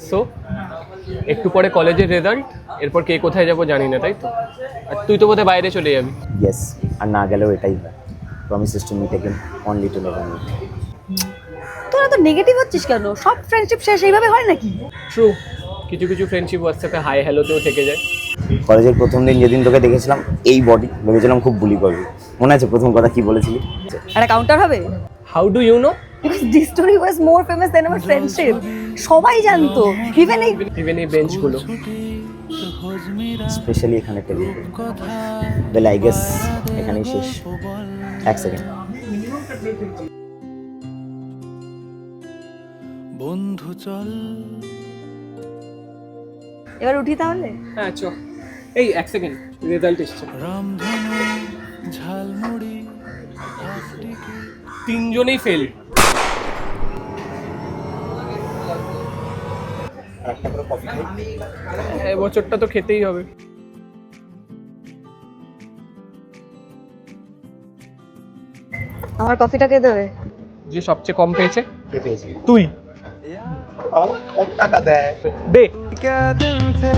So একটু পরে কলেজের রেজাল্ট, এরপর কে কোথায় যাবো জানি না, তাই তো? আর তুই তো বোধহয় বাইরে চলে যাবি। ইয়েস, আর না গেলেও এটাই হয়। Promises to meet again, only to never meet. তোরা তো নেগেটিভ হচ্ছিস কেন? সব ফ্রেন্ডশিপ শেষ এইভাবে হয় নাকি? ট্রু, কিছু কিছু ফ্রেন্ডশিপ হোয়াটসঅ্যাপে হাই হ্যালোতেও থেকে যায়। কলেজের প্রথম দিন যেদিন তোকে দেখেছিলাম, এই বডি ভেবেছিলাম খুব বুলি করবি। মনে আছে প্রথম কথা কি বলেছিলি? একটা কাউন্টার হবে? How do you know? Because this story was more famous than our friendship. সবাই জানতো, ইভেন ইভেন এই বেঞ্চগুলো। স্পেশালি এখানে টেবিল। ওয়েল আই গেস এখানেই শেষ। এক সেকেন্ড। বন্ধু চল এবার উঠি তাহলে। হ্যাঁ চ। এই এক সেকেন্ড, রেজাল্ট এসছে। রামধনু ঝালমুড়ি হাফটিকে তিনজনেই ফেল। এবছরটা তো খেতেই হবে। আমার কফিটা কে দেবে? যে সবচেয়ে কম পেয়েছে কে পেয়েছি? তুই। টাকা দেয়। দে। क्या दिन थे